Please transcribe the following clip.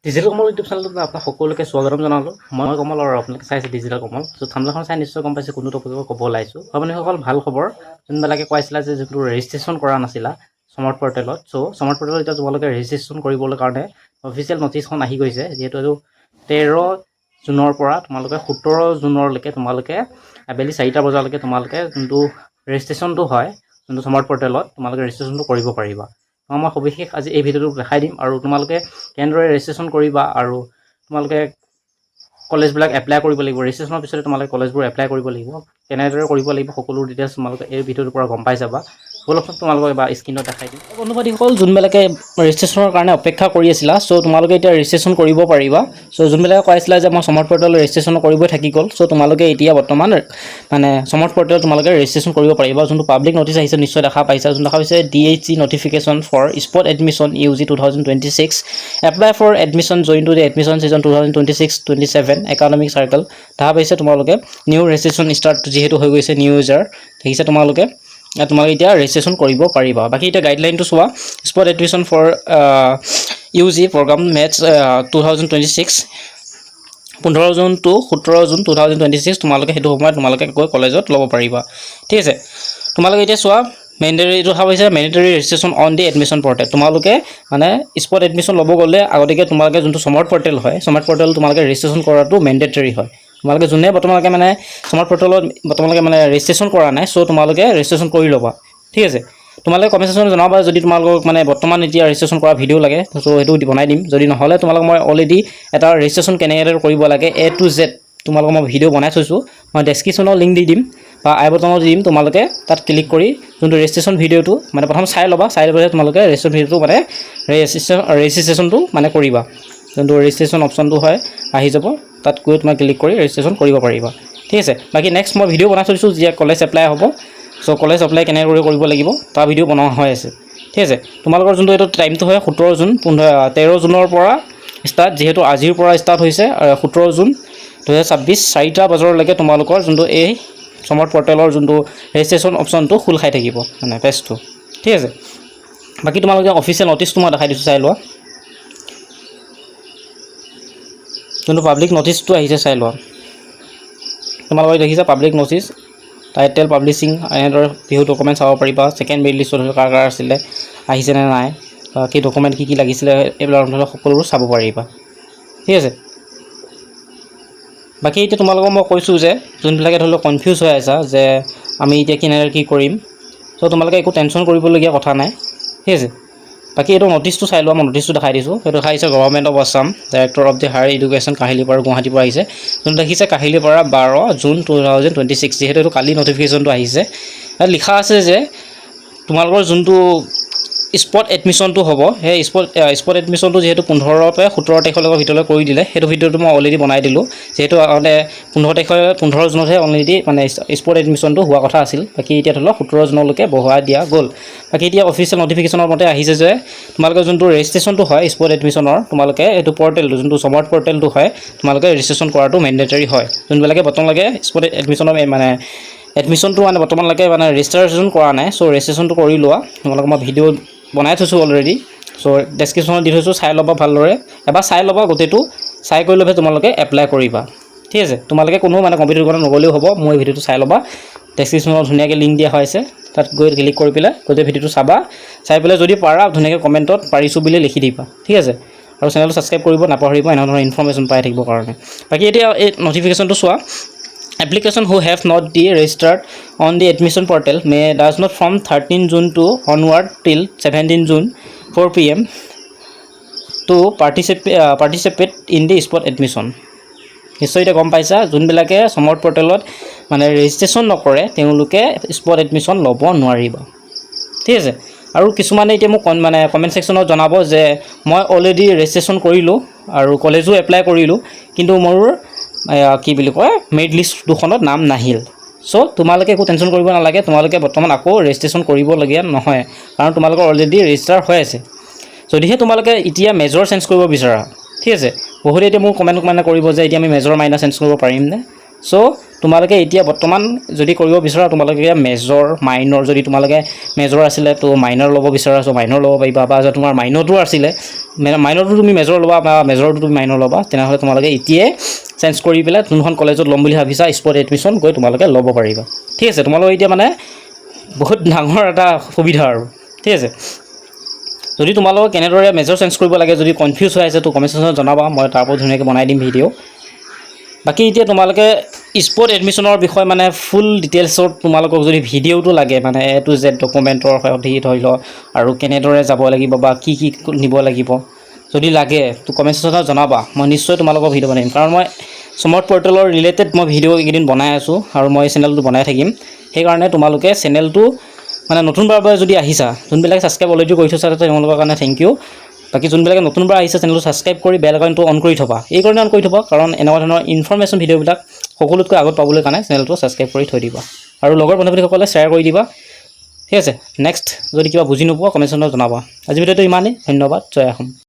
Digital Kamal YouTube চেনেলটোত আপোনাক সকলোকে স্বাগতম জনালোঁ। মই কমল আৰু আপোনালোকে চাইছে ডিজিটেল কমল। চ' থাম্বনেইলখন চাই নিশ্চয় গম পাইছে কোনটো টপিকৰ ক'ব ওলাইছোঁ। আপুনিসকল ভাল খবৰ, যোনবিলাকে কৈ আছিলা যে যোনটো ৰেজিষ্ট্ৰেশ্যন কৰা নাছিলা স্মাৰ্ট পৰ্টেলত। চ' স্মাৰ্ট পৰ্টেলত এতিয়া তোমালোকে ৰেজিষ্ট্ৰেশ্যন কৰিবলৈ কাৰণে অফিচিয়েল নটিচখন আহি গৈছে। যিহেতু এইটো 13 জুনৰ পৰা তোমালোকে 17 জুনলৈকে তোমালোকে আবেলি 4টা বজালৈকে তোমালোকে যোনটো ৰেজিষ্ট্ৰেশ্যনটো হয় যোনটো স্মাৰ্ট পৰ্টেলত তোমালোকে ৰেজিষ্ট্ৰেশ্যনটো কৰিব পাৰিবা। মই সবিশেষ আজি এই ভিডিঅ'টো দেখাই দিম আৰু তোমালোকে কেনেদৰে ৰেজিষ্ট্ৰেশ্যন কৰিবা আৰু তোমালোকে কলেজবিলাক এপ্লাই কৰিব লাগিব। ৰেজিষ্ট্ৰেশ্যনৰ পিছতে তোমালোকে কলেজবোৰ এপ্লাই কৰিব লাগিব। কেনেদৰে কৰিব লাগিব সকলো ডিটেইলছ তোমালোকে এই ভিডিঅ'টোৰ পৰা গম পাই যাবা। সকলোখন তোমালোকক এবাৰ স্ক্ৰীণত দেখাই দিম। বন্ধুবান্ধৱীসকল যোনবিলাকে ৰেজিষ্ট্ৰেশ্যনৰ কাৰণে অপেক্ষা কৰি আছিলা, চ' তোমালোকে এতিয়া ৰেজিষ্ট্ৰেশ্যন কৰিব পাৰিবা। চ' যোনবিলাকে কৈ আছিলা যে মই স্মাৰ্ট পৰ্টেলত ৰেজিষ্ট্ৰেশ্যন কৰিবই থাকি গ'ল, চ' তোমালোকে এতিয়া বৰ্তমান মানে স্মাৰ্ট পৰ্টেলত তোমালোকে ৰেজিষ্ট্ৰেশ্যন কৰিব পাৰিবা। যোনটো পাব্লিক নটিচ আহিছে নিশ্চয় দেখা পাইছা। যোনটো দেখা পাইছে DHC notification for spot admission UG 2026 apply for admission join to the admission season 2026-27 academic cycle দেখা পাইছে তোমালোকে নিউ ৰেজিষ্ট্ৰেশ্যন ষ্টাৰ্ট যিহেতু হৈ গৈছে নিউ ইউজাৰ দেখিছে তোমালোকে এতিয়া ৰেজিষ্ট্ৰেশ্যন কৰিব পাৰিবা। বাকী এতিয়া গাইডলাইনটো চোৱা spot admission for UG programme maths 2026 15 June to 17 June 2026 তোমালোকে সেইটো সময়ত তোমালোকে গৈ কলেজত ল'ব পাৰিবা। ঠিক আছে, তোমালোকে এতিয়া চোৱা মেণ্ডেটৰী এইটো দেখা পাইছে mandatory registration on the admission portal. তোমালোকে মানে স্পট এডমিশ্যন ল'ব গ'লে আগতীয়াকৈ তোমালোকে যোনটো স্মাৰ্ট পৰ্টেল হয় স্মাৰ্ট পৰ্টেল তোমালোকে ৰেজিষ্ট্ৰেশ্যন কৰাটো মেণ্ডেটৰী হয়। তোমালোকে যোনে বৰ্তমানলৈকে মানে স্মাৰ্ট পৰ্টেলত বৰ্তমানলৈকে মানে ৰেজিষ্ট্ৰেশ্যন কৰা নাই, চ' তোমালোকে ৰেজিষ্ট্ৰেশ্যন কৰি ল'বা। ঠিক আছে, তোমালোকে কমেণ্ট ছেকশ্যনত জনাবা যদি তোমালোকক মানে বৰ্তমান এতিয়া ৰেজিষ্ট্ৰেশ্যন কৰা ভিডিঅ' লাগে, চ' সেইটো বনাই দিম। যদি নহ'লে তোমালোকক মই অলৰেডি এটা ৰেজিষ্ট্ৰেশ্যন কেনেদৰে কৰিব লাগে A to Z তোমালোকক মই ভিডিঅ' বনাই থৈছোঁ। মই ডেছক্ৰিপশ্যনৰ লিংক দি দিম বা আই বটনত দি দিম। তোমালোকে তাত ক্লিক কৰি যোনটো ৰেজিষ্ট্ৰেশ্যন ভিডিঅ'টো মানে প্ৰথম চাই ল'বা, চাই লৈ পেলাই তোমালোকে ৰেজিষ্ট্ৰেশ্যন ভিডিঅ'টো মানে ৰেজিষ্ট্ৰেশ্যনটো মানে কৰিবা। যোনটো ৰেজিষ্ট্ৰেশ্যন অপশ্যনটো হয় আহি যাব, তাত গৈ তোমাক ক্লিক কৰি ৰেজিষ্ট্ৰেশ্যন কৰিব পাৰিবা। ঠিক আছে, বাকী নেক্সট মই ভিডিঅ' বনাই থৈছোঁ যে কলেজ এপ্লাই হ'ব। চ' কলেজ এপ্লাই কেনেদৰে কৰিব লাগিব তাৰ ভিডিঅ' বনোৱা হৈ আছে। ঠিক আছে, তোমালোকৰ যোনটো এইটো টাইমটো হয় 17 জুন 13 জুনৰ পৰা ষ্টাৰ্ট, যিহেতু আজিৰ পৰা ষ্টাৰ্ট হৈছে 17 জুন 2026 4টা বজালৈকে তোমালোকৰ যোনটো এই স্মাৰ্ট পৰ্টেলৰ যোনটো ৰেজিষ্ট্ৰেশ্যন অপশ্যনটো খোল খাই থাকিব মানে পেজটো। ঠিক আছে, বাকী তোমালোকে অফিচিয়েল নটিচটো মই দেখাই দিছোঁ, চাই লোৱা। যোনটো পাব্লিক নটিচটো আহিছে চাই লোৱা। তোমালোকে দেখিছা পাব্লিক নটিচ টাইটেল পাব্লিচিং এনেদৰে বিহু ডকুমেণ্ট চাব পাৰিবা। ছেকেণ্ড মেৰিট লিষ্টত কাৰ কাৰ আছিলে, আহিছেনে নাই, কি ডকুমেণ্ট কি লাগিছিলে এইবিলাক সকলোবোৰ চাব পাৰিবা। ঠিক আছে, বাকী এতিয়া তোমালোকক মই কৈছোঁ যে যোনবিলাকে ধৰি লওক কনফিউজ হৈ আছা যে আমি এতিয়া কেনেদৰে কি কৰিম, চ' তোমালোকে একো টেনশ্যন কৰিবলগীয়া কথা নাই। ঠিক আছে, বাকী এইটো নটিচটো চাই লোৱা। মই নটিচটো দেখাই দিছোঁ। সেইটো দেখাইছে government of Assam director of the higher education Kahilipara গুৱাহাটীৰ পৰা আহিছে। যোনটো দেখিছে কাহিলীপাৰা 12 জুন 2026, যিহেতু এইটো কালি নটিফিকেশ্যনটো আহিছে। তাত লিখা আছে যে তোমালোকৰ যোনটো স্পট এডমিশ্যনটো হ'ব, সেই স্পট এডমিশ্যনটো যিহেতু 15 পৰা 17 তাৰিখলৈকে ভিতৰলৈ কৰি দিলে, সেইটো ভিডিঅ'টো মই অলৰেডি বনাই দিলোঁ। যিহেতু 15 জুনতহে অলৰেডি মানে স্পট এডমিশ্যনটো হোৱা কথা আছিল। বাকী এতিয়া ধৰি লওক 17 জুনলৈকে বঢ়াই দিয়া গ'ল। বাকী এতিয়া অফিচিয়েল নটিফিকেশ্যনৰ মতে আহিছে যে তোমালোকে যোনটো ৰেজিষ্ট্ৰেশ্যনটো হয় স্পট এডমিশ্যনৰ, তোমালোকে এইটো পৰ্টেলটো যোনটো স্মাৰ্ট পৰ্টেলটো হয় তোমালোকে ৰেজিষ্ট্ৰেশ্যন কৰাটো মেণ্ডেটৰী হয়। যোনবিলাকে বৰ্তমানলৈকে স্পট এডমিশ্যনৰ মানে এডমিশ্যনটো মানে বৰ্তমানলৈকে মানে ৰেজিষ্ট্ৰেশ্যন কৰা নাই, চ' ৰেজিষ্ট্ৰেশ্যনটো কৰি লোৱা। তোমালোকক মই ভিডিঅ' বনাই থৈছোঁ অলৰেডি, চ' ডেছক্ৰিপশ্যনত দি থৈছোঁ, চাই ল'বা ভালদৰে। এবাৰ চাই ল'বা গোটেইটো, চাই কৰি লৈ তোমালোকে এপ্লাই কৰিবা। ঠিক আছে, তোমালোকে কোনো মানে কম্পিউটাৰ দোকানত নগ'লেও হ'ব। মই এই ভিডিঅ'টো চাই ল'বা, ডেছক্ৰিপশ্যনত ধুনীয়াকৈ লিংক দিয়া হৈছে, তাত গৈ ক্লিক কৰি পেলাই গোটেই ভিডিঅ'টো চাবা। চাই পেলাই যদি পাৰা ধুনীয়াকৈ কমেণ্টত পাৰিছোঁ বুলি লিখি দিবা। ঠিক আছে, আৰু চেনেলটো ছাবস্ক্ৰাইব কৰিব নাপাহৰিবা এনেকুৱা ধৰণৰ ইনফৰ্মেশ্যন পাই থাকিবৰ কাৰণে। বাকী এতিয়া এই নটিফিকেশ্যনটো চোৱা। Application who have not registered on the admission portal may does not from 13 June to onward till 17 June 4 PM to participate in the spot admission. নিশ্চয় এতিয়া গম পাইছা যোনবিলাকে স্মাৰ্ট পৰ্টেলত মানে ৰেজিষ্ট্ৰেশ্যন নকৰে তেওঁলোকে স্পট এডমিশ্যন ল'ব নোৱাৰিব। ঠিক আছে, আৰু কিছুমানে এতিয়া মোক মানে কমেণ্ট ছেকশ্যনত জনাব যে মই অলৰেডি ৰেজিষ্ট্ৰেশ্যন কৰিলোঁ আৰু কলেজো এপ্লাই কৰিলোঁ, কিন্তু মোৰ কি বুলি কয় মেৰিট লিষ্ট দুখনত নাম নাহিল। চ' তোমালোকে একো টেনশ্যন কৰিব নালাগে। তোমালোকে বৰ্তমান আকৌ ৰেজিষ্ট্ৰেশ্যন কৰিবলগীয়া নহয়, কাৰণ তোমালোকৰ অলৰেডি ৰেজিষ্টাৰ হৈ আছে। যদিহে তোমালোকে এতিয়া মেজৰ চেঞ্জ কৰিব বিচাৰা, ঠিক আছে, বহুতে এতিয়া মোৰ কমেণ্ট মানে কৰিব যে এতিয়া আমি মেজৰ মাইনাৰ চেঞ্জ কৰিব পাৰিমনে। চ' তোমালোকে এতিয়া বৰ্তমান যদি কৰিব বিচৰা তোমালোকে মেজৰ মাইনৰ যদি তোমালোকে মেজৰ আছিলে তো মাইনৰ ল'ব বিচৰা চ' মাইনৰ ল'ব পাৰিবা বা যদি তোমাৰ মাইনৰটো আছিলে মাইনৰটো তুমি মেজৰ ল'বা বা মেজৰটো তুমি মাইনৰ ল'বা তেনেহ'লে তোমালোকে এতিয়াই চেঞ্জ কৰি পেলাই যোনখন কলেজত ল'ম বুলি ভাবিছা স্পট এডমিশ্যন গৈ তোমালোকে ল'ব পাৰিবা ঠিক আছে তোমালোকে এতিয়া মানে বহুত ডাঙৰ এটা সুবিধা আৰু ঠিক আছে যদি তোমালোকে কেনেদৰে মেজৰ চেঞ্জ কৰিব লাগে যদি কনফিউজ হৈ আছে তো কমেণ্ট ছেকশ্যনত জনাবা মই তাৰ ওপৰত ধুনীয়াকৈ বনাই দিম ভিডিঅ' বাকী এতিয়া তোমালোকে স্পট এডমিশ্যনৰ বিষয়ে মানে ফুল ডিটেইলছত তোমালোকক যদি ভিডিঅ'টো লাগে মানে এ টু জেড ডকুমেণ্টৰ সৈতে ধৰি লওক আৰু কেনেদৰে যাব লাগিব বা কি নিব লাগিব যদি লাগে তো কমেণ্ট ছেকশ্যনত জনাবা মই নিশ্চয় তোমালোকক ভিডিঅ' বনাই দিম কাৰণ মই স্মাৰ্ট পৰ্টেলৰ ৰিলেটেড মই ভিডিঅ' এইকেইদিন বনাই আছোঁ আৰু মই চেনেলটো বনাই থাকিম সেইকাৰণে তোমালোকে চেনেলটো মানে নতুনবাৰ যদি আহিছা যোনবিলাকে ছাবস্ক্ৰাইব অলৰেডি কৰি থৈছা তেওঁলোকৰ কাৰণে থেংক ইউ বাকী যোনবিলাকে নতুনবাৰ আহিছে চেনেলটো ছাবস্ক্ৰাইব কৰি বেল আইকনটো অন কৰি থবা এই কাৰণে অন কৰি থবা কাৰণ এনেকুৱা ধৰণৰ ইনফৰমেশ্যন ভিডিঅ'বিলাক সকলোতকৈ আগত পাবলৈ কাৰণে চেনেলটো ছাবস্ক্ৰাইব কৰি থৈ দিবা আৰু লগৰ বন্ধুসকলে শ্বেয়াৰ কৰি দিবা ঠিক আছে নেক্সট যদি কিবা বুজি নোপোৱা কমেণ্ট ছেকশ্যনত জনাবা আজি ভিডিঅ'টো ইমানেই ধন্যবাদ জয় অসম